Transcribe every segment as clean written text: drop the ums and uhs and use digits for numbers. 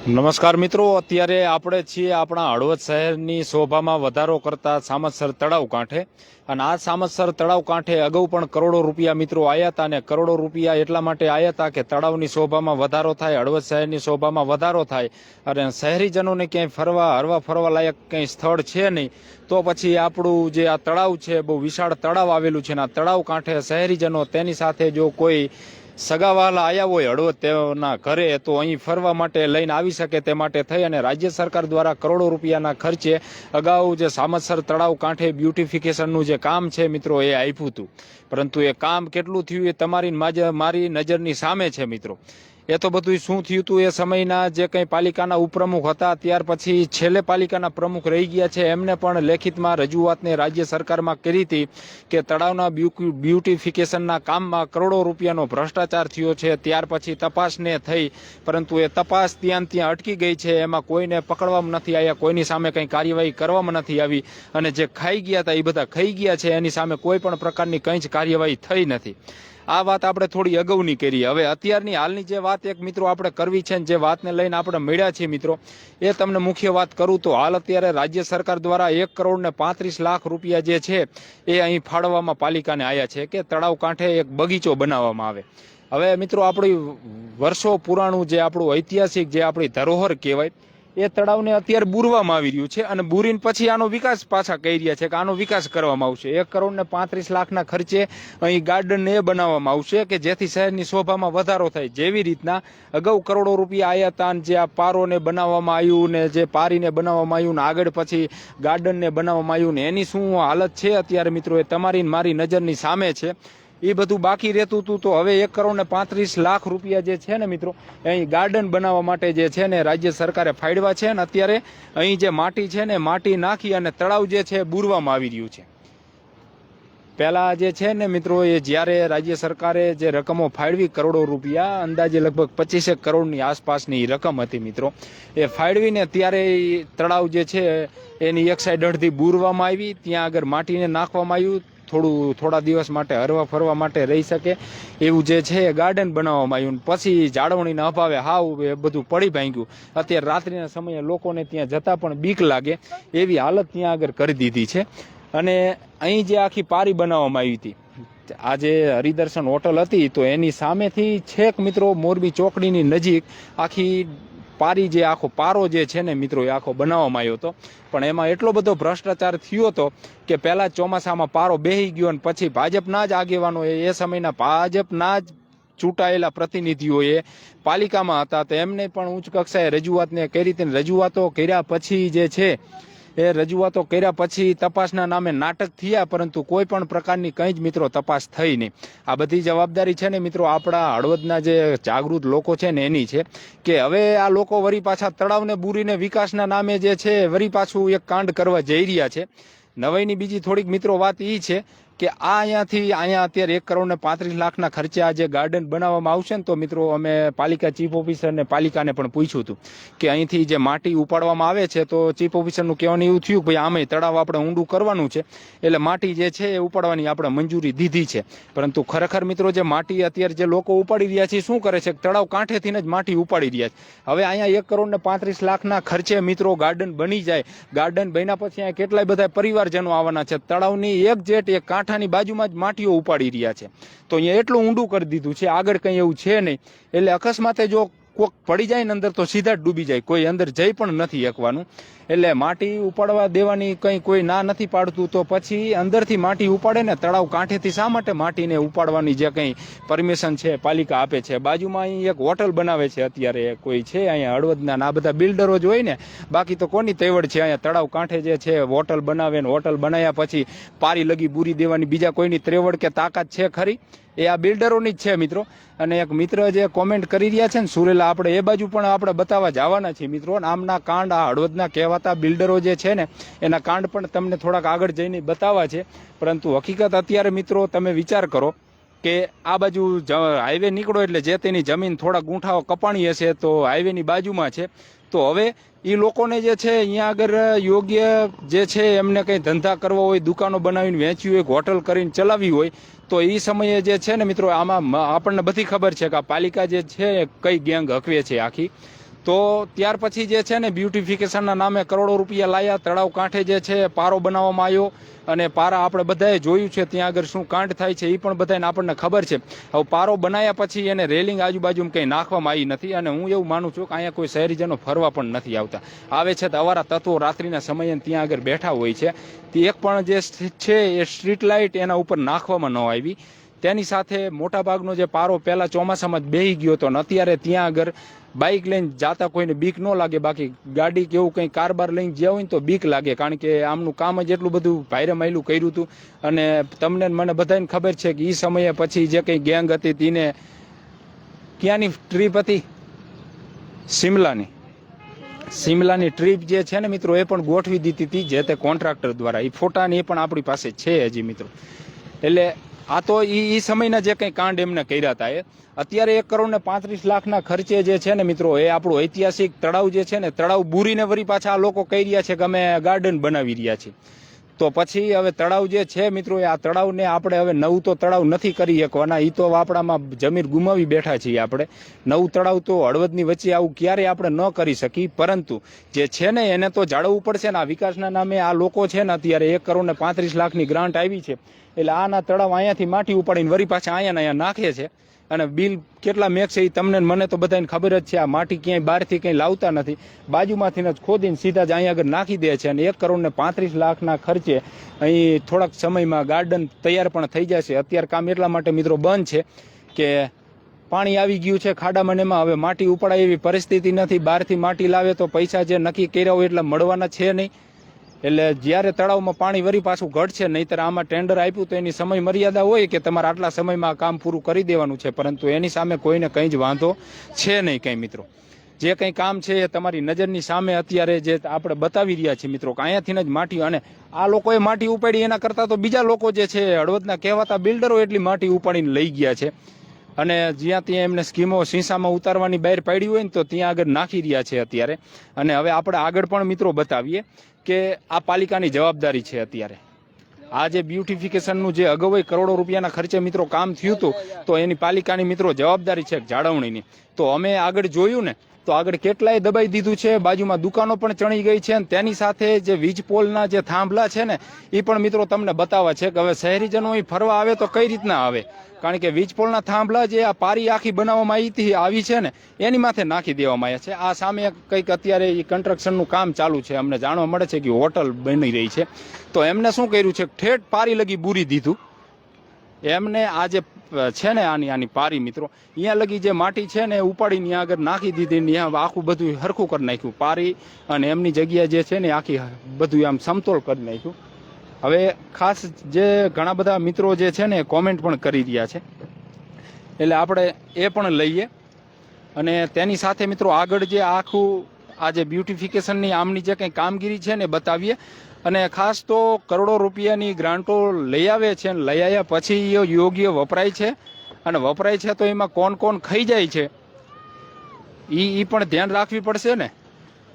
નમસ્કાર મિત્રો, અત્યારે આપણે છીએ આપણા હળવદ શહેરની શોભામાં વધારો કરતા સામતસર તળાવ કાંઠે. અને આ સામતસર તળાવ કાંઠે અગાઉ પણ કરોડો રૂપિયા મિત્રો આવ્યા હતા. અને કરોડો રૂપિયા એટલા માટે આવ્યા હતા કે તળાવની શોભામાં વધારો થાય, હળવદ શહેરની શોભામાં વધારો થાય. અને શહેરીજનોને ક્યાંય હરવા ફરવા લાયક કંઈ સ્થળ છે નહીં, તો પછી આપણું જે આ તળાવ છે, બહુ વિશાળ તળાવ આવેલું છે. અને આ તળાવ કાંઠે શહેરીજનો તેની સાથે જો કોઈ સગાવાલા આવ્યા હોય હળવદ તેના ઘરે, તો અહીં ફરવા માટે લઈને આવી શકે તે માટે થઈ અને રાજ્ય સરકાર દ્વારા કરોડો રૂપિયાના ખર્ચે અગાઉ જે સામતસર તળાવ કાંઠે બ્યુટિફિકેશનનું જે કામ છે મિત્રો, એ આપ્યું હતું. પરંતુ એ કામ કેટલું થયું એ તમારી મારી નજરની સામે છે મિત્રો. એ તો બધું શું થયું હતું એ સમયના જે કંઈ પાલિકાના ઉપપ્રમુખ હતા, ત્યાર પછી છેલ્લે પાલિકાના પ્રમુખ રહી ગયા છે, એમને પણ લેખિતમાં રજૂઆતને રાજ્ય સરકારમાં કરી હતી કે તળાવના બ્યુટિફિકેશનના કામમાં કરોડો રૂપિયાનો ભ્રષ્ટાચાર થયો છે. ત્યાર પછી તપાસને થઈ, પરંતુ એ તપાસ ત્યાં અટકી ગઈ છે. એમાં કોઈને પકડવામાં નથી આવ્યા, કોઈની સામે કંઈ કાર્યવાહી કરવામાં નથી આવી. અને જે ખાઈ ગયા હતા એ બધા ખાઈ ગયા છે, એની સામે કોઈ પણ પ્રકારની કંઈ જ કાર્યવાહી થઈ નથી. આ વાત આપણે થોડી અગાઉની કરી. હવે અત્યારની હાલની જે વાત એક મિત્રો આપણે કરવી છે, જે વાતને લઈને આપણે મળ્યા છીએ મિત્રો, એ તમને મુખ્ય વાત કરું તો હાલ અત્યારે રાજ્ય સરકાર દ્વારા 1 કરોડ ને 35 લાખ રૂપિયા જે છે એ અહીં ફાળવવામાં પાલિકાને આવ્યા છે કે તળાવ કાંઠે એક બગીચો બનાવવામાં આવે. હવે મિત્રો, આપણી વર્ષો પુરાણું જે આપણું ઐતિહાસિક જે આપણી ધરોહર કહેવાય, એ તળાવને અત્યારે બુરવામાં આવી રહ્યું છે. અને બુરીને પછી આનો વિકાસ પાછા કહી રહ્યા છે કે આનો વિકાસ કરવામાં આવશે. 1 કરોડ ને 35 લાખના ખર્ચે અહીં ગાર્ડન એ બનાવવામાં આવશે કે જેથી શહેરની શોભામાં વધારો થાય. જેવી રીતના અગાઉ કરોડો રૂપિયા આવ્યા હતા, જે આ પારોને બનાવવામાં આવ્યું ને જે પારીને બનાવવામાં આવ્યું ને આગળ પછી ગાર્ડનને બનાવવામાં આવ્યું ને એની શું હાલત છે અત્યારે મિત્રો, એ તમારી મારી નજરની સામે છે. એ બધું બાકી રહેતું હતું. તો હવે 1 કરોડ ને 35 લાખ રૂપિયા જે છે ને મિત્રો, અહીં ગાર્ડન બનાવવા માટે જે છે ને રાજ્ય સરકારે ફાળવ્યા છે. અને અત્યારે અહીં જે માટી છે ને, માટી નાખી અને તળાવ જે છે બુરવામાં આવી રહ્યું છે. પહેલા જે છે ને મિત્રો, એ જ્યારે રાજ્ય સરકારે જે રકમો ફાળવી કરોડો રૂપિયા, અંદાજે લગભગ 25 કરોડની આસપાસની રકમ હતી મિત્રો, એ ફાળવીને ત્યારે તળાવ જે છે એની એક સાઈડ અડધી બુરવામાં આવી, ત્યાં આગળ માટીને નાખવામાં આવ્યું, થોડા દિવસ માટે હરવા ફરવા માટે રહી શકે એવું જે છે ગાર્ડન બનાવવામાં આવ્યું. પછી જાળવણીના અભાવે હાવ એ બધું પડી ભાંગ્યું. અત્યારે રાત્રિના સમયે લોકોને ત્યાં જતા પણ બીક લાગે એવી હાલત ત્યાં આગળ કરી દીધી છે. અને અહીં જે આખી પારી બનાવવામાં આવી હતી, આ જે હરિદર્શન હોટલ હતી, તો એની સામેથી છેક મિત્રો મોરબી ચોકડીની નજીક આખી પારી જે આખો પારો જે છે ને મિત્રો, એ આખો બનાવવામાં આવ્યો હતો. પણ એમાં એટલો બધો ભ્રષ્ટાચાર થયો હતો કે પહેલા ચોમાસામાં પારો બેહી ગયો અને પછી ભાજપના જ આગેવાનો, એ સમયના ભાજપના જ ચૂંટાયેલા પ્રતિનિધિઓએ પાલિકામાં હતા, તો એમને પણ ઉચ્ચ કક્ષાએ રજૂઆતને કરી હતી. રજૂઆતો કર્યા પછી જે છે એ રજૂઆતો કર્યા પછી તપાસના નામે નાટક થયા, પરંતુ કોઈ પણ પ્રકારની કંઈ જ મિત્રો તપાસ થઈ નહીં. આ બધી જવાબદારી છે ને મિત્રો આપણા હળવદના જે જાગૃત લોકો છે ને એની છે કે હવે આ લોકો વળી પાછા તળાવને બુરીને વિકાસના નામે જે છે વળી પાછું એક કાંડ કરવા જઈ રહ્યા છે. નવાઈની બીજી થોડીક મિત્રો વાત એ છે કે અહીંયા અત્યારે 1 કરોડ ને 35 લાખના ખર્ચે આ જે ગાર્ડન બનાવવામાં આવશે ને, તો મિત્રો અમે પાલિકા ચીફ ઓફિસરને પાલિકાને પણ પૂછ્યું હતું કે અહીંથી જે માટી ઉપાડવામાં આવે છે, તો ચીફ ઓફિસરનું કહેવાનું એવું થયું કે ભાઈ આમે તળાવ આપણે ઊંડું કરવાનું છે, એટલે માટી જે છે એ ઉપાડવાની આપણે મંજૂરી દીધી છે. પરંતુ ખરેખર મિત્રો જે માટી અત્યારે જે લોકો ઉપાડી રહ્યા છે, શું કરે છે, તળાવ કાંઠેથી જ માટી ઉપાડી રહ્યા છે. હવે અહીંયા 1 કરોડ ને 35 લાખના ખર્ચે મિત્રો ગાર્ડન બની જાય. ગાર્ડન બન્યા પછી અહીંયા કેટલાય બધા પરિવારજનો આવવાના છે. તળાવની એક જેટ એક કાંઠાની બાજુમાં જ માટીઓ ઉપાડી રહ્યા છે. તો અહીંયા એટલું ઊંડું કરી દીધું છે, આગળ કંઈ એવું છે નહીં. એટલે અકસ્માતે જો કોક પડી જાય ને અંદર, તો સીધા જ ડૂબી જાય, કોઈ અંદર જઈ પણ નથી શકવાનું. એટલે માટી ઉપાડવા દેવાની કંઈ કોઈ ના નથી પાડતું, તો પછી અંદરથી માટી ઉપાડે ને તળાવ કાંઠેથી શા માટે માટીને ઉપાડવાની જે કંઈ પરમિશન છે પાલિકા આપે છે. બાજુમાં અહીં એક હોટલ બનાવે છે અત્યારે કોઈ છે અહીંયા હળવદના, આ બધા બિલ્ડરો જ હોય ને, બાકી તો કોની તેવડ છે અહીંયા તળાવ કાંઠે જે છે હોટલ બનાવે ને હોટલ બનાવ્યા પછી પારી લગી બુરી દેવાની બીજા કોઈની ત્રેવડ કે તાકાત છે ખરી? એ આ બિલ્ડરોની જ છે મિત્રો. અને એક મિત્ર જે કોમેન્ટ કરી રહ્યા છે ને સુરેલા, આપણે એ બાજુ પણ આપણે બતાવવા જવાના છીએ મિત્રો. આમના કાંડ આ હળવદના કહેવાતા બિલ્ડરો જે છે ને એના કાંડ પણ તમને થોડાક આગળ જઈને બતાવવા છે. પરંતુ હકીકત અત્યારે મિત્રો તમે વિચાર કરો કે આ બાજુ હાઈવે નીકળો એટલે જે તેની જમીન થોડા ગુંઠાઓ કપાણી હશે તો હાઈવેની બાજુમાં છે. તો હવે એ લોકોને જે છે અહીંયા આગળ યોગ્ય જે છે એમને કંઈ ધંધા કરવા હોય, દુકાનો બનાવીને વેચવી હોય, હોટલ કરીને ચલાવવી હોય, તો એ સમયે જે છે ને મિત્રો આમાં આપણને બધી ખબર છે કે આ પાલિકા જે છે કઈ ગેંગ હકવે છે આખી. તો ત્યાર પછી જે છે ને બ્યુટિફિકેશનના નામે કરોડો રૂપિયા લાયા. તળાવ કાંઠે જે છે પારો બનાવવામાં આવ્યો અને પારા આપણે બધાએ જોયું છે ત્યાં આગળ શું કાંડ થાય છે એ પણ બધાને આપણને ખબર છે. હવે પારો બનાવ્યા પછી એને રેલિંગ આજુબાજુમાં કંઈ નાખવામાં આવી નથી અને હું એવું માનું છું કે અહીંયા કોઈ શહેરીજનો ફરવા પણ નથી આવતા. આવે છે તો અવારા તત્વો રાત્રિના સમયે ત્યાં આગળ બેઠા હોય છે. તે એક પણ જે છે એ સ્ટ્રીટ લાઇટ એના ઉપર નાખવામાં ન આવી. તેની સાથે મોટાભાગનો જે પારો પહેલાં ચોમાસામાં જ બેહી ગયો હતો અને અત્યારે ત્યાં આગળ બાઇક લઈને જાતા કોઈને બીક ન લાગે, બાકી ગાડી કે એવું કંઈ કારબાર લઈને જ્યાં હોય ને તો બીક લાગે, કારણ કે આમનું કામ જ એટલું બધું ભાઈરે માયલું કર્યું હતું. અને તમને મને બધાને ખબર છે કે એ સમયે પછી જે કંઈ ગેંગ હતી તેને ક્યાંની ટ્રીપ હતી, શિમલાની ટ્રીપ જે છે ને મિત્રો એ પણ ગોઠવી દીધી હતી જે તે કોન્ટ્રાક્ટર દ્વારા. એ ફોટાની એ પણ આપણી પાસે છે હજી મિત્રો. એટલે આ તો એ સમયના જે કંઈ કાંડ એમને કર્યા હતા એ અત્યારે 1,35,00,000ના ખર્ચે જે છે ને મિત્રો એ આપણું ઐતિહાસિક તળાવ જે છે ને તળાવ બુરીને વળી પાછા આ લોકો કહી રહ્યા છે કે અમે ગાર્ડન બનાવી રહ્યા છીએ. તો પછી હવે તળાવ જે છે મિત્રો એ આ તળાવને આપણે હવે નવું તો તળાવ નથી કરી શકવાના. એ તો આપણામાં જમીન ગુમાવી બેઠા છીએ આપણે. નવું તળાવ તો હળવદની વચ્ચે આવું ક્યારેય આપણે ન કરી શકી, પરંતુ જે છે ને એને તો જાળવવું પડશે ને. આ વિકાસના નામે આ લોકો છે ને અત્યારે 1,35,00,000ની ગ્રાન્ટ આવી છે એટલે આના તળાવ અહીંયાથી માટી ઉપાડીને વળી પાછા અહીંયા નાખે છે. અને બિલ કેટલા મેક છે એ તમને મને તો બધાને ખબર જ છે. આ માટી ક્યાંય બહારથી કંઈ લાવતા નથી, બાજુમાંથી જ ખોદીને સીધા જ અહીંયા આગળ નાખી દે છે. અને 1,35,00,000ના ખર્ચે અહીં થોડાક સમયમાં ગાર્ડન તૈયાર પણ થઈ જશે. અત્યારે કામ એટલા માટે મિત્રો બંધ છે કે પાણી આવી ગયું છે ખાડામાં, એમાં હવે માટી ઉપાડાય એવી પરિસ્થિતિ નથી. બહારથી માટી લાવે તો પૈસા જે નક્કી કર્યા હોય એટલા મળવાના છે નહીં. એટલે જ્યારે તળાવમાં પાણી વળી પાછું ઘટશે, નહીંતર આમાં ટેન્ડર આપ્યું તો એની સમય મર્યાદા હોય કે તમારે આટલા સમયમાં કામ પૂરું કરી દેવાનું છે, પરંતુ એની સામે કોઈને કંઈ જ વાંધો છે નહીં કંઈ મિત્રો. જે કંઈ કામ છે એ તમારી નજરની સામે અત્યારે જે આપણે બતાવી રહ્યા છીએ મિત્રો કે અહીંયાથી જ માટી, અને આ લોકોએ માટી ઉપાડી એના કરતાં તો બીજા લોકો જે છે હળવદના કહેવાતા બિલ્ડરો એટલી માટી ઉપાડીને લઈ ગયા છે. અને જ્યાં ત્યાં એમને સ્કીમો શીશામાં ઉતારવાની બહાર પાડી હોય ને તો ત્યાં આગળ નાખી રહ્યા છે અત્યારે. અને હવે આપણે આગળ પણ મિત્રો બતાવીએ કે આ પાલિકાની જવાબદારી છે અત્યારે. આ જે બ્યુટિફિકેશનનું જે અગાઉ કરોડો રૂપિયાના ખર્ચે મિત્રો કામ થયું હતું તો એની પાલિકાની મિત્રો જવાબદારી છે જાળવણીની. તો અમે આગળ જોયું ને તો આગળ કેટલાય દબાઈ દીધું છે, બાજુમાં દુકાનો પણ ચણી ગઈ છે. અને તેની સાથે જે વીજ પોલના જે થાંભલા છે ને એ પણ મિત્રો તમને બતાવવા છે કે હવે શહેરીજનો અહીં ફરવા આવે તો કઈ રીતના આવે, કારણ કે વીજ પોલના થાંભલા જે આ પારી આખી બનાવવામાં આવી છે ને એની માથે નાખી દેવામાં આવ્યા છે. આ સામે કંઈક અત્યારે એ કન્સ્ટ્રક્શનનું કામ ચાલુ છે, અમને જાણવા મળે છે કે હોટલ બની રહી છે. તો એમને શું કર્યું છે, ઠેઠ પારી લગી બૂરી દીધું એમને. આ જે છે ને આની પારી મિત્રો અહીંયા લગી જે માટી છે ને ઉપાડીને ત્યાં આગળ નાખી દીધી ને ત્યાં આખું બધું હરખું કરી નાખ્યું પારી, અને એમની જગ્યા જે છે ને આખી બધું આમ સમતોલ કરી નાખ્યું. હવે ખાસ જે ઘણા બધા મિત્રો જે છે ને કોમેન્ટ પણ કરી રહ્યા છે એટલે આપણે એ પણ લઈએ. અને તેની સાથે મિત્રો આગળ જે આખું આ જે બ્યુટિફિકેશનની આમની જે કંઈ કામગીરી છે ને બતાવીએ. અને ખાસ તો કરોડો રૂપિયાની ગ્રાન્ટો લઈ આવે છે અને લઈ આવ્યા પછી એ યોગ્ય વપરાય છે, અને વપરાય છે તો એમાં કોણ કોણ ખાઈ જાય છે એ પણ ધ્યાન રાખવી પડશે ને.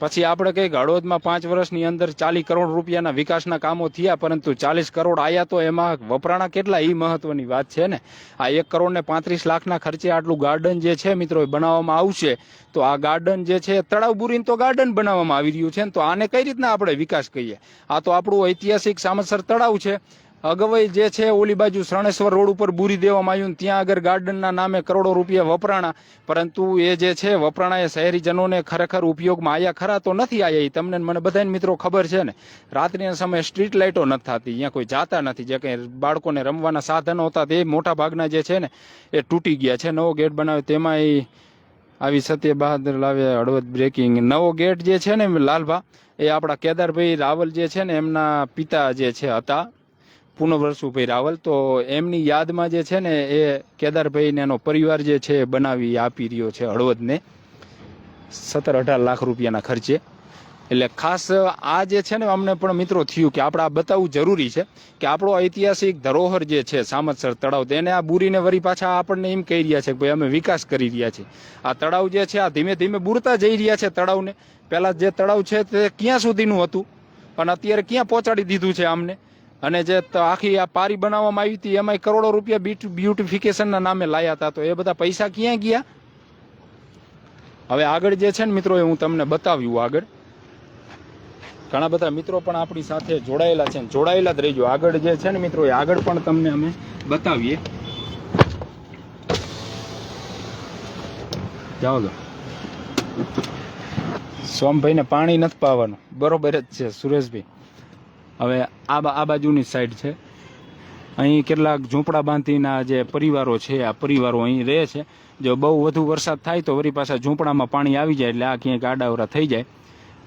પછી આપણે કંઈક હળવદમાં 5 વર્ષની અંદર 40 કરોડ રૂપિયાના વિકાસના કામો થયા, પરંતુ 40 કરોડ આવ્યા તો એમાં વપરાણા કેટલા એ મહત્વની વાત છે ને. આ 1,35,00,000ના ખર્ચે આટલું ગાર્ડન જે છે મિત્રો બનાવવામાં આવશે, તો આ ગાર્ડન જે છે તળાવ બુરીને તો ગાર્ડન બનાવવામાં આવી રહ્યું છે ને, તો આને કઈ રીતના આપણે વિકાસ કહીએ. આ તો આપણું ઐતિહાસિક સામતસર તળાવ છે. અગવઈ જે છે ઓલી બાજુ શરણેશ્વર રોડ ઉપર બુરી દેવામાં આવ્યું, ત્યાં આગળ ગાર્ડનના નામે કરોડો રૂપિયા વપરાણા, પરંતુ એ જે છે વપરાણા એ શહેરીજનોને ખરેખર ઉપયોગમાં આવ્યા ખરા તો નથી આવ્યા. એ તમને મને બધાને મિત્રો ખબર છે ને. રાત્રિના સમયે સ્ટ્રીટ લાઇટો નથી થતી, અહીંયા કોઈ જાતા નથી. જે કંઈ બાળકોને રમવાના સાધનો હતા તે મોટા ભાગના જે છે ને એ તૂટી ગયા છે. નવો ગેટ બનાવ્યો તેમાં એ આવી સત્ય બહાદર લાવે હળવદ બ્રેકિંગ. નવો ગેટ જે છે ને લાલભા એ આપણા કેદારભાઈ રાવલ જે છે ને એમના પિતા જે છે હતા પૂનવરસુભાઈ રાવલ, તો એમની યાદમાં જે છે ને એ કેદારભાઈને એનો પરિવાર જે છે બનાવી આપી રહ્યો છે હળવદને 17-18 લાખ રૂપિયાના ખર્ચે. એટલે ખાસ આ જે છે ને અમને પણ મિત્રો થયું કે આપણે આ બતાવવું જરૂરી છે કે આપણો ઐતિહાસિક ધરોહર જે છે સામતસર તળાવ તેને આ બુરીને વળી પાછા આપણને એમ કહી રહ્યા છે કે ભાઈ અમે વિકાસ કરી રહ્યા છીએ. આ તળાવ જે છે આ ધીમે ધીમે બુરતા જઈ રહ્યા છે તળાવને. પહેલાં જે તળાવ છે તે ક્યાં સુધીનું હતું અને અત્યારે ક્યાં પહોંચાડી દીધું છે આમને. અને જે આખી આ પારી બનાવવામાં આવી હતી એમાં કરોડો રૂપિયા બ્યુટિફિકેશનના નામે લાયા હતા, તો એ બધા પૈસા ક્યાં ગયા? હવે આગળ જે છે ને મિત્રો એ હું તમને બતાવ્યું આગળ ઘણા બધા મિત્રો પણ આપણી સાથે જોડાયેલા છે, જોડાયેલા જ રહીજો. આગળ જે છે ને મિત્રો એ આગળ પણ તમને અમે બતાવીએ. જાઓ તો સોમભાઈને પાણી નથી પાવાનું, બરોબર જ છે સુરેશભાઈ. હવે આ બાજુની સાઈડ છે, અહીં કેટલાક ઝૂંપડા બાંધીના જે પરિવારો છે, આ પરિવારો અહીં રહે છે. જો બહુ વધુ વરસાદ થાય તો વળી પાછા ઝૂંપડામાં પાણી આવી જાય એટલે આ ક્યાંક આડાવરા થઈ જાય.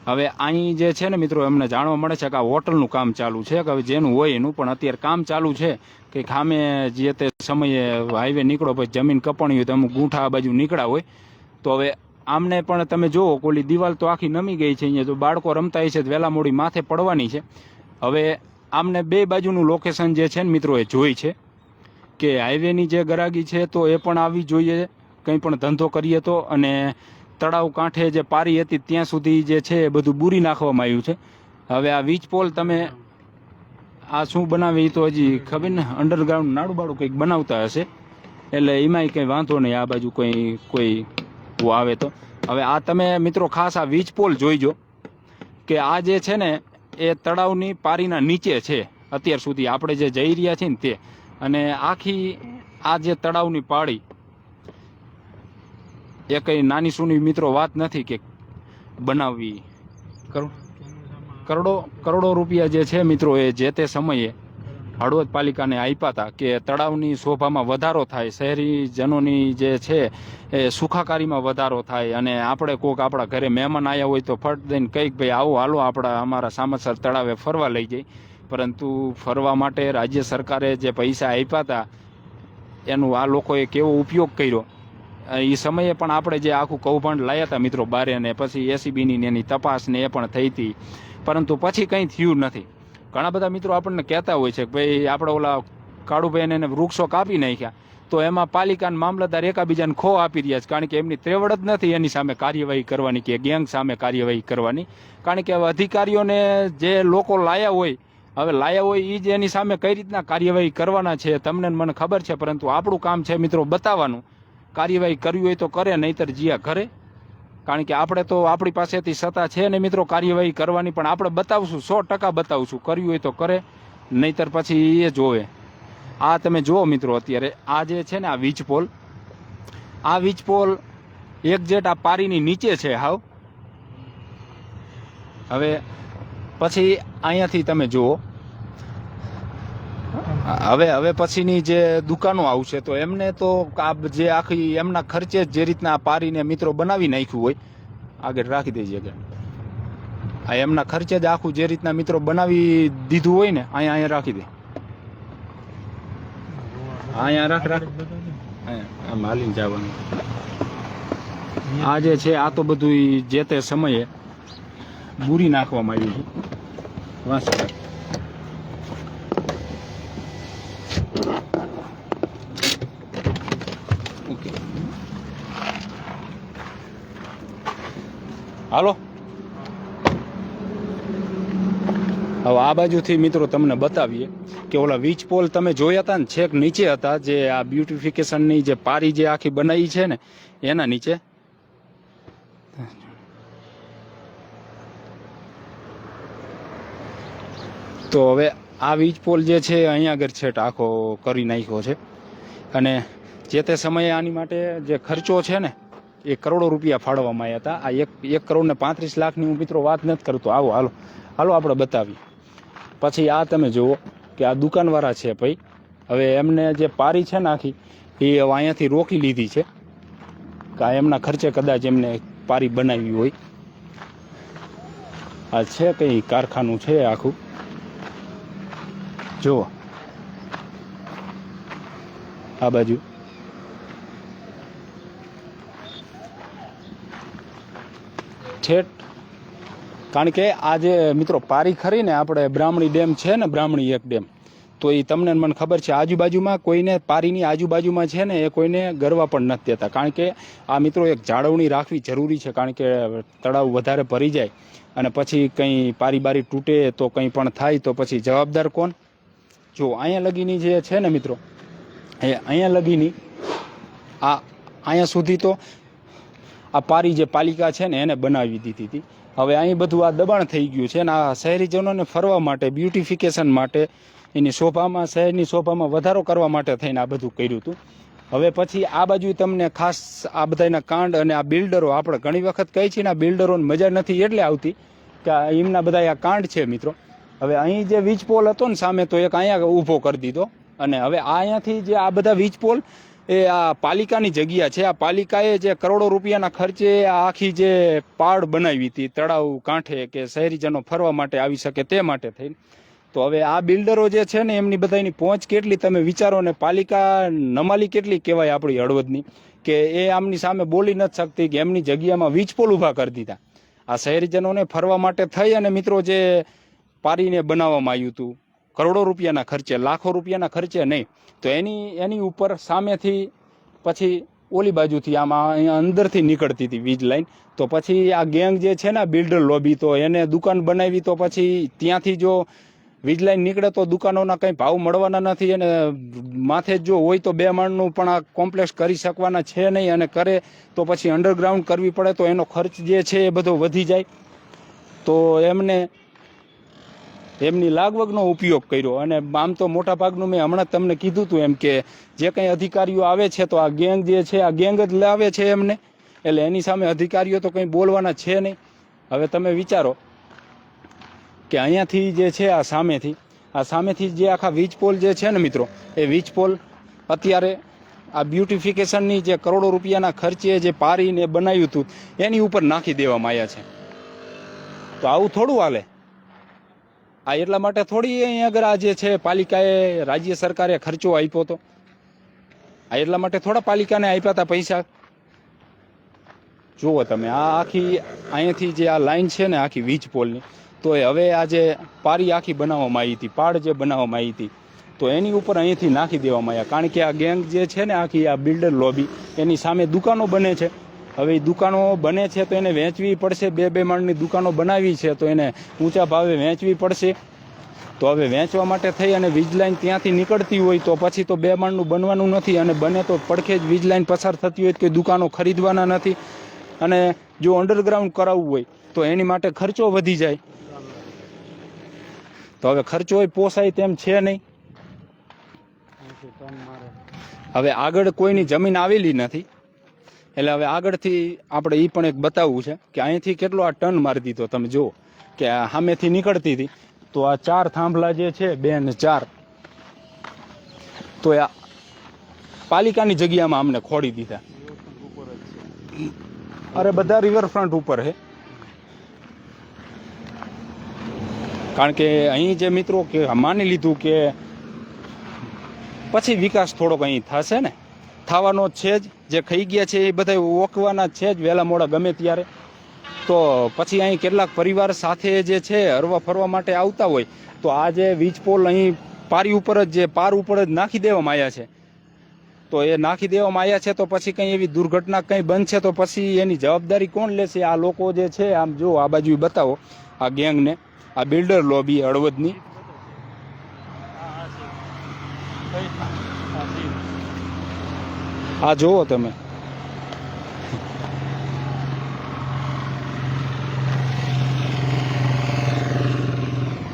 હવે અહીં જે છે ને મિત્રો એમને જાણવા મળે છે કે આ હોટલનું કામ ચાલુ છે, કે હવે જેનું હોય એનું પણ અત્યારે કામ ચાલુ છે કે ખામે જે તે સમયે હાઈવે નીકળો પછી જમીન કપણી હોય તો અમુક ગૂંઠા આ બાજુ નીકળ્યા હોય તો હવે આમને પણ તમે જુઓ કોલી દિવાલ તો આખી નમી ગઈ છે. અહીંયા જો બાળકો રમતા હોય છે તો વહેલા મોડી માથે પડવાની છે. હવે આમને બે બાજુનું લોકેશન જે છે ને મિત્રો એ જોઈ છે કે હાઈવેની જે ગરાગી છે તો એ પણ આવી જોઈએ કંઈ પણ ધંધો કરીએ તો, અને તળાવ કાંઠે જે પારી હતી ત્યાં સુધી જે છે એ બધું બૂરી નાખવામાં આવ્યું છે. હવે આ વીજ પોલ તમે આ શું બનાવે એ તો હજી ખબર ને, અંડરગ્રાઉન્ડ નાડું બાડું કંઈક બનાવતા હશે એટલે એમાંય કંઈ વાંધો નહીં. આ બાજુ કોઈ આવે તો હવે આ તમે મિત્રો ખાસ આ વીજ પોલ જોઈજો કે આ જે છે ને એ તળાવની પારીના નીચે છે અત્યાર સુધી આપણે જે જઈ રહ્યા છીએ ને તે, અને આખી આ જે તળાવની પાળી એ કંઈ નાની સૂની મિત્રો વાત નથી કે બનાવવી. કરોડો રૂપિયા જે છે મિત્રો એ જે તે સમયે હળવદ પાલિકાને આપ્યા હતા કે તળાવની શોભામાં વધારો થાય, શહેરીજનોની જે છે એ સુખાકારીમાં વધારો થાય, અને આપણે કોઈક આપણા ઘરે મહેમાન આવ્યા હોય તો ફટ દઈને કંઈક ભાઈ આવો હાલો અમારા સામતસર તળાવે ફરવા લઈ જાય. પરંતુ ફરવા માટે રાજ્ય સરકારે જે પૈસા આપ્યા હતા એનું આ લોકોએ કેવો ઉપયોગ કર્યો એ સમયે પણ આપણે જે આખું કૌભાંડ લાવ્યા હતા મિત્રો બારે, ને પછી એસીબીની એની તપાસ ને એ પણ થઈ હતી, પરંતુ પછી કંઈ થયું નથી. ઘણા બધા મિત્રો આપણને કહેતા હોય છે કે ભાઈ આપણે ઓલા કાળુભાઈને એને વૃક્ષો કાપી નાખ્યા તો એમાં પાલિકાના મામલતદાર એકાબીજાને ખો આપી રહ્યા છે, કારણ કે એમની ત્રેવડ જ નથી એની સામે કાર્યવાહી કરવાની કે ગેંગ સામે કાર્યવાહી કરવાની. કારણ કે હવે અધિકારીઓને જે લોકો લાયા હોય એ જ એની સામે કઈ રીતના કાર્યવાહી કરવાના છે તમને મને ખબર છે, પરંતુ આપણું કામ છે મિત્રો બતાવવાનું. કાર્યવાહી કરવી હોય તો કરે, નહીતર જીયા ઘરે. કારણ કે આપણે તો આપણી પાસેથી સત્તા છે ને મિત્રો કાર્યવાહી કરવાની, પણ આપણે બતાવશું, 100% બતાવશું. કરવી હોય તો કરે, નહીતર પછી એ જોવે. આ તમે જુઓ મિત્રો અત્યારે આ જે છે ને આ વીજ પોલ એક્ઝેક્ટ આ પારીની નીચે છે હાવ. હવે પછી અહીંયાથી તમે જુઓ હવે પછીની જે દુકાનો આવશે તો એમને તો આ જે આખી એમના ખર્ચે જે રીતના આ પારીને મિત્રો બનાવી નાખ્યું હોય, આગળ રાખી દેજે આગળ, આ એમના ખર્ચે જ આખું જે રીતના મિત્રો બનાવી દીધું હોય ને અહીંયા રાખી દે, અહીંયા રાખ આમ હાલીને જવાનું. આ જે છે આ તો બધું જે તે સમયે બૂરી નાખવામાં આવ્યું છે. વાંસ ઓકે હાલો. હવે આ બાજુથી મિત્રો તમને બતાવીએ કે ઓલા વીજ પોલ તમે જોયા હતા ને છેક નીચે હતા, જે આ બ્યુટિફિકેશનની જે પારી જે આખી બનાવી છે ને એના નીચે. તો હવે આ વીજ પોલ જે છે અહીંયા આગળ છેટ આખો કરી નાખ્યો છે, અને જે તે સમયે આની માટે જે ખર્ચો છે ને એ કરોડો રૂપિયા ફાળવવામાં આવ્યા હતા. આ 1 કરોડ ને 35 લાખની હું મિત્રો વાત નથી કરતો. હાલો આપણે બતાવીએ. પછી આ તમે જુઓ કે આ દુકાનવાળા છે ભાઈ, હવે એમને જે પારી છે ને આખી એ હવે અહીંયાથી રોકી લીધી છે કે એમના ખર્ચે કદાચ એમને પારી બનાવી હોય. આ છે કંઈ કારખાનું છે આખું, જુઓ આ બાજુ. છેટ કારણ કે આ જે મિત્રો પારી ખરી ને આપણે બ્રાહ્મણી ડેમ છે ને, બ્રાહ્મણી એક ડેમ, તો એ તમને મને ખબર છે આજુબાજુમાં કોઈને પારીની આજુબાજુમાં છે ને એ કોઈને ગરવા પણ નથી દેતા. કારણ કે આ મિત્રો એક જાળવણી રાખવી જરૂરી છે, કારણ કે તળાવ વધારે ભરી જાય અને પછી કંઈ પારી બારી તૂટે તો કંઈ પણ થાય તો પછી જવાબદાર કોણ? જો અહીંયા લગીની જે છે ને મિત્રો એ અહીંયા લગીની આ અહીંયા સુધી તો આ પારી જે પાલિકા છે ને એને બનાવી દીધી હતી. હવે અહીં બધું આ દબાણ થઈ ગયું છે ને આ શહેરીજનોને ફરવા માટે, બ્યુટિફિકેશન માટે, એની શોભામાં, શહેરની શોભામાં વધારો કરવા માટે થઈને આ બધું કર્યું હતું. હવે પછી આ બાજુ તમને ખાસ આ બધાના કાંડ અને આ બિલ્ડરો, આપણે ઘણી વખત કહી છીએ ને આ બિલ્ડરોને મજા નથી એટલે આવતી કે એમના બધા આ કાંડ છે મિત્રો. હવે અહીં જે વીજ પોલ હતો ને સામે, તો એક અહીંયા ઊભો કરી દીધો અને હવે અહીંયાથી જે આ બધા વીજ પોલ એ આ પાલિકાની જગ્યા છે. આ પાલિકાએ જે કરોડો રૂપિયાના ખર્ચે આ આખી જે પાળ બનાવી હતી તળાવ કાંઠે કે શહેરીજનો ફરવા માટે આવી શકે તે માટે થઈને, તો હવે આ બિલ્ડરો જે છે ને એમની બધાની પહોંચ કેટલી તમે વિચારો ને. પાલિકા નમાલી કેટલી કહેવાય આપણી હળવદની, કે એ આમની સામે બોલી નથી શકતી કે એમની જગ્યામાં વીજ પોલ ઊભા કરી દીધા આ શહેરીજનોને ફરવા માટે થઈ. અને મિત્રો જે પારીને બનાવવામાં આવ્યું હતું કરોડો રૂપિયાના ખર્ચે, લાખો રૂપિયાના ખર્ચે નહીં, તો એની ઉપર સામેથી પછી ઓલી બાજુથી આમાં અહીંયા અંદરથી નીકળતી હતી વીજ લાઈન. તો પછી આ ગેંગ જે છે ને બિલ્ડર લોબી, તો એને દુકાન બનાવી, તો પછી ત્યાંથી જો વીજ લાઈન નીકળે તો દુકાનોના કંઈ ભાવ મળવાના નથી. અને માથે જો હોય તો 2 માળનું પણ આ કોમ્પ્લેક્સ કરી શકવાના છે નહીં, અને કરે તો પછી અંડરગ્રાઉન્ડ કરવી પડે, તો એનો ખર્ચ જે છે એ બધો વધી જાય. તો એમની લાગવગનો ઉપયોગ કર્યો. અને આમ તો મોટા ભાગનું મેં હમણાં તમને કીધું હતું એમ કે જે કંઈ અધિકારીઓ આવે છે તો આ ગેંગ જે છે આ ગેંગ જ લાવે છે એમને, એટલે એની સામે અધિકારીઓ તો કંઈ બોલવાના છે નહીં. હવે તમે વિચારો કે અહીંયાથી જે છે આ સામેથી જે આખા વીજ પોલ જે છે ને મિત્રો, એ વીજ પોલ અત્યારે આ બ્યુટિફિકેશનની જે કરોડો રૂપિયાના ખર્ચે જે પારીને બનાવ્યું હતું એની ઉપર નાખી દેવામાં આવ્યા છે. તો આવું થોડું હાલે. આ એટલા માટે થોડી અહીં આગળ આ જે છે પાલિકાએ, રાજ્ય સરકારે ખર્ચો આપ્યો હતો. આ એટલા માટે થોડા પાલિકાને આપ્યા હતા પૈસા. જુઓ તમે આ આખી અહીંયાથી જે આ લાઈન છે ને આખી વીજ પોલની, તો હવે આ જે પારી આખી બનાવવામાં આવી હતી, પાડ જે બનાવવામાં આવી હતી, તો એની ઉપર અહીંથી નાખી દેવામાં આવ્યા. કારણ કે આ ગેંગ જે છે ને આખી આ બિલ્ડર લોબી, એની સામે દુકાનો બને છે. હવે એ દુકાનો બને છે તો એને વેચવી પડશે. 2 માળની દુકાનો બનાવી છે તો એને ઊંચા ભાવે વેચવી પડશે. તો હવે વેચવા માટે થઈ અને વીજ લાઈન ત્યાંથી નીકળતી હોય તો પછી તો 2 માળનું બનવાનું નથી, અને બને તો પડખે જ વીજ લાઈન પસાર થતી હોય તો દુકાનો ખરીદવાના નથી. અને જો અંડરગ્રાઉન્ડ કરાવવું હોય તો એની માટે ખર્ચો વધી જાય. તો હવે ખર્ચો પોસાય તેમ છે નહીં. હવે આગળ કોઈની જમીન આવેલી નથી, એટલે હવે આગળથી આપણે એ પણ એક બતાવવું છે કે અહીંથી કેટલો આ ટર્ન મારી દીધો. તમે જુઓ કે સામેથી નીકળતી હતી તો આ 4 થાંભલા જે છે 2 અને 4, તો આ પાલિકાની જગ્યામાં અમને ખોડી દીધા. અરે બધા રિવરફ્રન્ટ ઉપર છે. કારણ કે અહીં જે મિત્રો કે માની લીધું કે પછી વિકાસ થોડોક અહીં થશે ને, થવાનો છે જ. જે ખાઈ ગયા છે એ બધા ઓકવાના છે જ વહેલા મોડા ગમે ત્યારે. તો પછી અહીં કેટલાક પરિવાર સાથે જે છે હરવા ફરવા માટે આવતા હોય, તો આ જે વીજ પોલ અહીં પારી ઉપર જ, જે પાર ઉપર જ નાખી દેવામાં આવ્યા છે, તો એ નાખી દેવામાં આવ્યા છે. તો પછી કંઈ એવી દુર્ઘટના કંઈ બનશે તો પછી એની જવાબદારી કોણ લેશે? આ લોકો જે છે, આમ જો આ બાજુ બતાવો આ ગેંગને, આ બિલ્ડર લોબી હળવદની. આ જોવો તમે,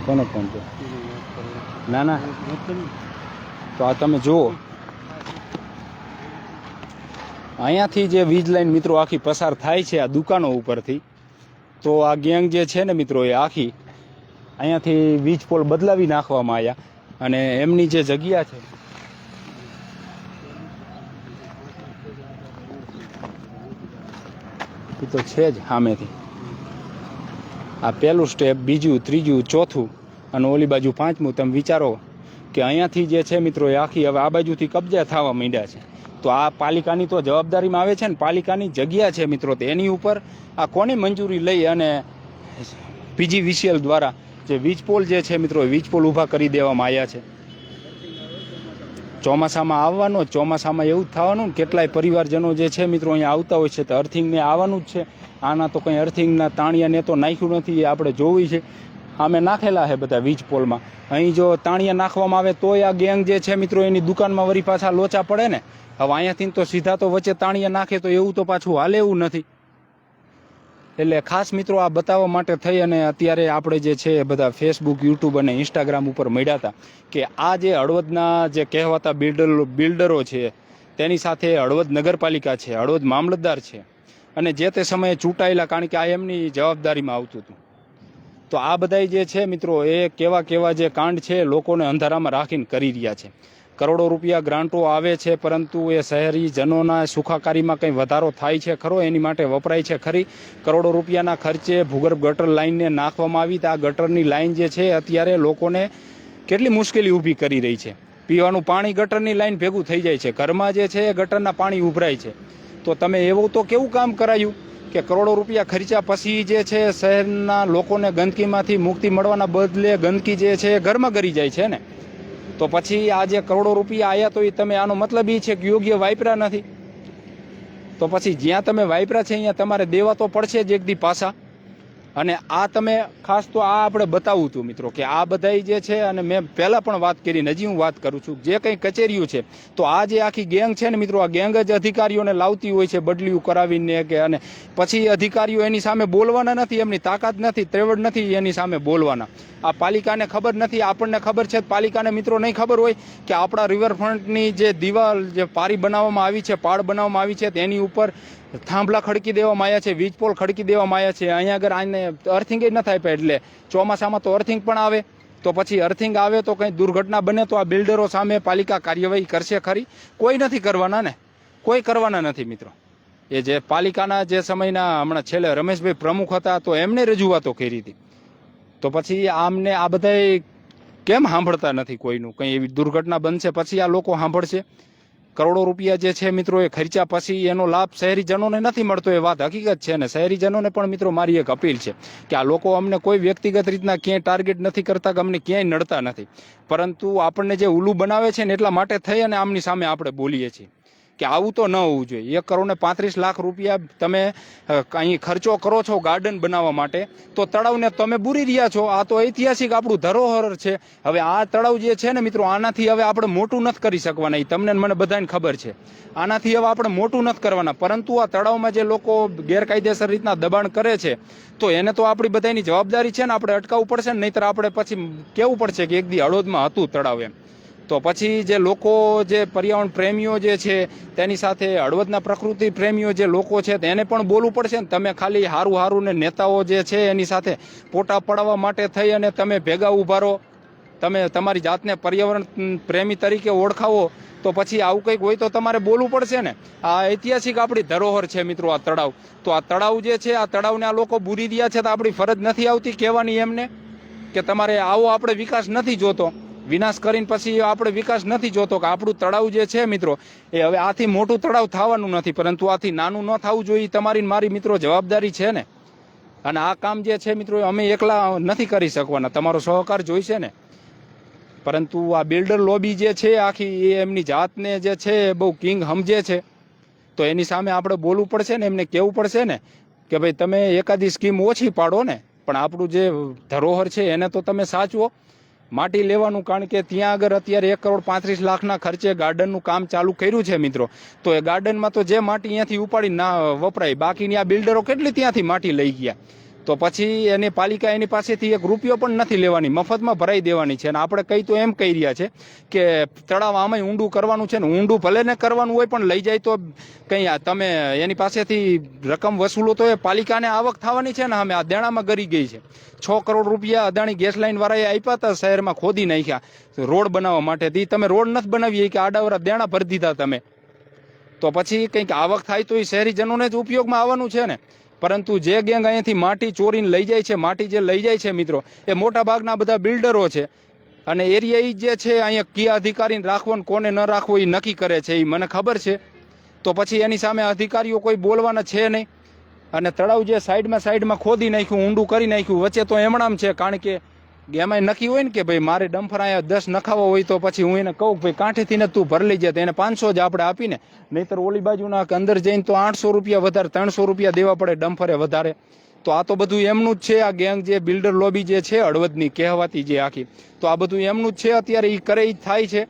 કોનો ફોન છે? ના તો આ તમે જુઓ અહીંયાથી જે વીજ લાઈન મિત્રો આખી પસાર થાય છે આ દુકાનો ઉપરથી, તો આ ગેંગ જે છે ને મિત્રો એ આખી અહીંયાથી વીજ પોલ બદલાવી નાખવામાં આવ્યા. અને એમની જે જગ્યા છે એ તો છે જ સામેથી. આ પહેલું સ્ટેપ, બીજું, ત્રીજું, ચોથું અને ઓલી બાજુ 5મું. તમે વિચારો કે અહીંયાથી જે છે મિત્રો એ આખી હવે આ બાજુથી કબજા થવા માંડ્યા છે. તો આ પાલિકાની તો જવાબદારીમાં આવે છે ને, પાલિકાની જગ્યા છે મિત્રો, તો એની ઉપર આ કોની મંજૂરી લઈ અને PGVCL દ્વારા જે વીજ પોલ જે છે મિત્રો, વીજ પોલ ઊભા કરી દેવામાં આવ્યા છે. ચોમાસામાં આવવાનો, ચોમાસામાં એવું જ થવાનું ને, કેટલાય પરિવારજનો જે છે મિત્રો અહીંયા આવતા હોય છે તો અર્થિંગને આવવાનું જ છે. આના તો કંઈ અર્થિંગના તાણિયાને તો નાખ્યું નથી, એ આપણે જોવું છે. આમે નાખેલા છે બધા વીજ પોલમાં. અહીં જો તાણિયા નાખવામાં આવે તોય આ ગેંગ જે છે મિત્રો એની દુકાનમાં વળી પાછા લોચા પડે ને. હવે અહીંયાથી તો સીધા તો વચ્ચે તાણિયા નાખે તો એવું તો પાછું હાલે એવું નથી. એટલે ખાસ મિત્રો આ બતાવવા માટે થઈ અને અત્યારે આપણે જે છે બધા ફેસબુક, યુટ્યુબ અને ઇન્સ્ટાગ્રામ ઉપર મળ્યા હતા કે આ જે હળવદના જે કહેવાતા બિલ્ડરો છે તેની સાથે હળવદ નગરપાલિકા છે, હળવદ મામલતદાર છે અને જે તે સમયે ચૂંટાયેલા, કારણ કે આ એમની જવાબદારીમાં આવતું હતું. તો આ બધા જે છે મિત્રો એ કેવા જે કાંડ છે લોકોને અંધારામાં રાખીને કરી રહ્યા છે. કરોડો રૂપિયા ગ્રાન્ટો આવે છે, પરંતુ એ શહેરીજનોના સુખાકારીમાં કંઈ વધારો થાય છે ખરો? એની માટે વપરાય છે ખરી? કરોડો રૂપિયાના ખર્ચે ભૂગર્ભ ગટર લાઇનને નાખવામાં આવી. તો આ ગટરની લાઇન જે છે અત્યારે લોકોને કેટલી મુશ્કેલી ઊભી કરી રહી છે. પીવાનું પાણી ગટરની લાઇન ભેગું થઈ જાય છે, ઘરમાં જે છે એ ગટરના પાણી ઉભરાય છે. તો તમે એવું તો કેવું કામ કરાયું કે કરોડો રૂપિયા ખર્ચા પછી જે છે શહેરના લોકોને ગંદકીમાંથી મુક્તિ મળવાના બદલે ગંદકી જે છે એ ઘરમાં ગરી જાય છે ને? તો પછી આ જે કરોડો રૂપિયા આવ્યા તો એ તમે આનો મતલબ એ છે કે યોગ્ય વાપરા નથી. તો પછી જ્યાં તમે વાપરા છે અહીંયા તમારે દેવા તો પડશે જ એક દી પાછા. અને આ તમે ખાસ તો આ આપણે બતાવવું હતું મિત્રો કે આ બધા જે છે, અને મેં પહેલાં પણ વાત કરી, હજી હું વાત કરું છું, જે કંઈ કચેરીઓ છે તો આ જે આખી ગેંગ છે ને મિત્રો, આ ગેંગ જ અધિકારીઓને લાવતી હોય છે બદલીઓ કરાવીને કે, અને પછી અધિકારીઓ એની સામે બોલવાના નથી, એમની તાકાત નથી, ત્રેવડ નથી એની સામે બોલવાના. આ પાલિકાને ખબર નથી, આપણને ખબર છે, પાલિકાને મિત્રો નહીં ખબર હોય કે આપણા રિવરફ્રન્ટની જે દિવાલ, જે પારી બનાવવામાં આવી છે, પાળ બનાવવામાં આવી છે, તેની ઉપર થાંભલા ખડકી દેવામાં આવ્યા છે, વીજ પોલ ખડકી દેવામાં આવ્યા છે. અહીંયા આગળ આને અર્થિંગ જ ન થાય, એટલે ચોમાસામાં તો અર્થિંગ પણ આવે. તો પછી અર્થિંગ આવે તો કંઈ દુર્ઘટના બને તો આ બિલ્ડરો સામે પાલિકા કાર્યવાહી કરશે ખરી? કોઈ નથી કરવાના ને, કોઈ કરવાના નથી મિત્રો. એ જે પાલિકાના જે સમયના હમણાં છેલ્લે રમેશભાઈ પ્રમુખ હતા તો એમને રજૂઆતો કરી હતી. તો પછી આમને આ બધા કેમ સાંભળતા નથી કોઈનું? કંઈ એવી દુર્ઘટના બનશે પછી આ લોકો સાંભળશે? કરોડો રૂપિયા જે છે મિત્રો એ ખર્ચા પછી એનો લાભ શહેરીજનોને નથી મળતો, એ વાત હકીકત છે. ને શહેરીજનોને પણ મિત્રો મારી એક અપીલ છે કે આ લોકો અમને કોઈ વ્યક્તિગત રીતના ક્યાંય ટાર્ગેટ નથી કરતા કે અમને ક્યાંય નડતા નથી, પરંતુ આપણને જે ઉલ્લુ બનાવે છે ને એટલા માટે થઈ અને આમની સામે આપણે બોલીએ છીએ કે આવું તો ન હોવું જોઈએ. 1,35,00,000 રૂપિયા તમે અહીં ખર્ચો કરો છો ગાર્ડન બનાવવા માટે, તો તળાવને તમે બુરી રહ્યા છો. આ તો ઐતિહાસિક આપણું ધરોહર છે. હવે આ તળાવ જે છે ને મિત્રો, આનાથી હવે આપણે મોટું નથી કરી શકવાના, એ તમને મને બધાને ખબર છે. આનાથી હવે આપણે મોટું નથી કરવાના, પરંતુ આ તળાવમાં જે લોકો ગેરકાયદેસર રીતના દબાણ કરે છે તો એને તો આપણી બધાની જવાબદારી છે ને, આપણે અટકાવવું પડશે ને, નહીંતર આપણે પછી કહેવું પડશે કે એક દી હળવદમાં હતું તળાવ એમ. તો પછી જે લોકો, જે પર્યાવરણ પ્રેમીઓ જે છે તેની સાથે હળવદના પ્રકૃતિ પ્રેમીઓ જે લોકો છે તેને પણ બોલવું પડશે ને. તમે ખાલી હારું ને નેતાઓ જે છે એની સાથે પોટા પડાવવા માટે થઈ અને તમે ભેગા ઉભા રહો, તમે તમારી જાતને પર્યાવરણ પ્રેમી તરીકે ઓળખાવો, તો પછી આવું કંઈક હોય તો તમારે બોલવું પડશે ને. આ ઐતિહાસિક આપણી ધરોહર છે મિત્રો આ તળાવ. તો આ તળાવ જે છે, આ તળાવને આ લોકો બુરી રહ્યા છે, તો આપણી ફરજ નથી આવતી કહેવાની એમને કે તમારે આવો, આપણે વિકાસ નથી જોતો, વિનાશ કરીને પછી આપણે વિકાસ નથી જોતો, કે આપણું તળાવ જે છે મિત્રો એ હવે આથી મોટું તળાવ થવાનું નથી, પરંતુ આથી નાનું ન થવું જોઈએ. તમારી મારી મિત્રો જવાબદારી છે ને. અને આ કામ જે છે મિત્રો અમે એકલા નથી કરી શકવાના, તમારો સહકાર જોઈશે ને. પરંતુ આ બિલ્ડર લોબી જે છે આખી, એ એમની જાતને જે છે બહુ કિંગ સમજે છે. તો એની સામે આપણે બોલવું પડશે ને, એમને કહેવું પડશે ને કે ભાઈ તમે એકાદી સ્કીમ ઓછી પાડો ને, પણ આપણું જે ધરોહર છે એને તો તમે સાચવો. માટી લેવાનું, કારણ કે ત્યાં આગળ અત્યારે 1,35,00,000 ખર્ચે ગાર્ડનનું કામ ચાલુ કર્યું છે મિત્રો. તો એ ગાર્ડનમાં તો જે માટી અહીંયાથી ઉપાડી ના વપરાય, બાકીની આ બિલ્ડરો કેટલી ત્યાંથી માટી લઈ ગયા. તો પછી એની પાલિકા એની પાસેથી એક રૂપિયો પણ નથી લેવાની, મફતમાં ભરાઈ દેવાની છે. અને આપણે કંઈ તો એમ કહી રહ્યા છે કે તળાવ આમાંય ઊંડું કરવાનું છે ને, ઊંડું ભલે ને કરવાનું હોય પણ લઈ જાય તો કંઈ તમે એની પાસેથી રકમ વસૂલો તો એ પાલિકાને આવક થવાની છે ને. અમે આ દેણામાં ગરી ગઈ છે. 6 કરોડ રૂપિયા અદાણી ગેસ લાઇન વાળાએ આપ્યા હતા શહેરમાં ખોદી નાખ્યા રોડ બનાવવા માટે. તમે રોડ નથી બનાવી કે આડાવરા દેણા ભરી દીધા તમે. તો પછી કંઈક આવક થાય તો એ શહેરીજનોને જ ઉપયોગમાં આવવાનું છે ને. પરંતુ જે ગેંગ અહીંયાથી માટી ચોરીને લઈ જાય છે, માટી જે લઈ જાય છે મિત્રો, એ મોટા ભાગના બધા બિલ્ડરો છે. અને એરિયા જે છે અહીંયા કયા અધિકારીને રાખવો ને કોને ન રાખવો એ નક્કી કરે છે, એ મને ખબર છે. તો પછી એની સામે અધિકારીઓ કોઈ બોલવાના છે નહીં. અને તળાવ જે સાઈડમાં ખોદી નાખ્યું, ઊંડું કરી નાખ્યું, વચ્ચે તો એમણામ છે. કારણ કે એમાંય નક્કી હોય ને કે ભાઈ મારે ડમ્ફર અહીંયા 10 નખાવા હોય તો પછી હું એને કહું ભાઈ કાંઠેથી ને તું ભર લઈ જાય, તો એને 500 જ આપણે આપીને, નહીંતર ઓલી બાજુના અંદર જઈને તો 800 રૂપિયા વધારે, 300 રૂપિયા દેવા પડે ડમ્ફરે વધારે. તો આ તો બધું એમનું જ છે. આ ગેંગ જે બિલ્ડર લોબી જે છે હળવદની કહેવાતી જે આખી, તો આ બધું એમનું જ છે. અત્યારે એ કરે એ થાય છે.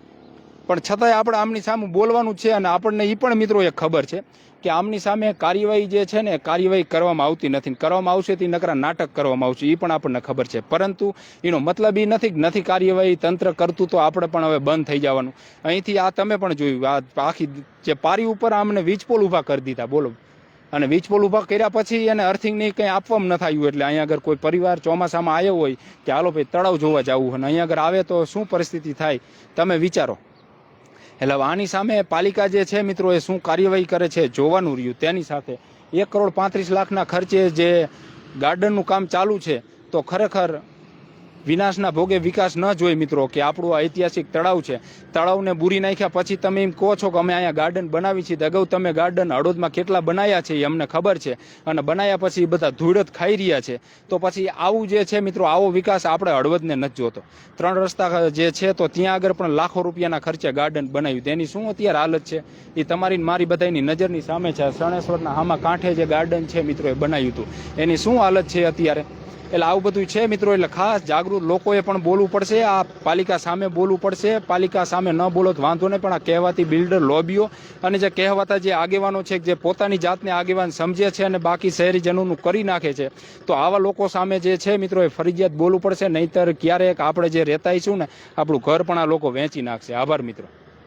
પણ છતાંય આપણે આમની સામે બોલવાનું છે અને આપણને એ પણ મિત્રો એક ખબર છે કે આમની સામે કાર્યવાહી જે છે ને કાર્યવાહી કરવામાં આવતી નથી, કરવામાં આવશે તે નકરા નાટક કરવામાં આવશે એ પણ આપણને ખબર છે. પરંતુ એનો મતલબ એ નથી કે નથી કાર્યવાહી તંત્ર કરતું તો આપણે પણ હવે બંધ થઈ જવાનું. અહીંથી આ તમે પણ જોયું, આ આખી જે પારી ઉપર આમને વીજપોલ ઊભા કરી દીધા, બોલો. અને વીજપોલ ઊભા કર્યા પછી એને અર્થિંગની કંઈ આપવામાં ન થયું. એટલે અહીંયા આગળ કોઈ પરિવાર ચોમાસામાં આવ્યો હોય કે હાલો ભાઈ તળાવ જોવા જવું, અને અહીંયા આગળ આવે તો શું પરિસ્થિતિ થાય તમે વિચારો. એટલે આની સામે પાલિકા જે છે મિત્રો એ શું કાર્યવાહી કરે છે જોવાનું રહ્યું. તેની સાથે 1,35,00,000ના ખર્ચે જે ગાર્ડનનું કામ ચાલુ છે, તો ખરેખર વિનાશના ભોગે વિકાસ ન જોઈ મિત્રો કે આપણું આ ઐતિહાસિક તળાવ છે, તળાવને બુરી નાખ્યા પછી તમે એમ કહો છો કે અમે અહીંયા ગાર્ડન બનાવી છીએ. અગાઉ તમે ગાર્ડન હળવદમાં કેટલા બનાવ્યા છે એ અમને ખબર છે, અને બનાવ્યા પછી બધા ધૂળ જ ખાઈ રહ્યા છે. તો પછી આવું જે છે મિત્રો, આવો વિકાસ આપણે હળવદને નથી જોતો. 3 રસ્તા જે છે તો ત્યાં આગળ પણ લાખો રૂપિયાના ખર્ચે ગાર્ડન બનાવ્યું, તેની શું અત્યારે હાલત છે એ તમારી મારી બધાની નજરની સામે છે. શણેશ્વરના હામા કાંઠે જે ગાર્ડન છે મિત્રો એ બનાવ્યું હતું, એની શું હાલત છે અત્યારે. એટલે આવું બધું છે મિત્રો. એટલે ખાસ જાગૃત લોકોએ પણ બોલવું પડશે, આ પાલિકા સામે બોલવું પડશે. પાલિકા સામે ન બોલો તો વાંધો નહીં, પણ આ કહેવાતી બિલ્ડર લોબીઓ અને જે કહેવાતા જે આગેવાનો છે જે પોતાની જાતને આગેવાન સમજે છે અને બાકી શહેરીજનોનું કરી નાખે છે, તો આવા લોકો સામે જે છે મિત્રો એ ફરજિયાત બોલવું પડશે. નહીંતર ક્યારેક આપણે જે રહેતા છું ને આપણું ઘર પણ આ લોકો વેચી નાખશે. આભાર મિત્રો.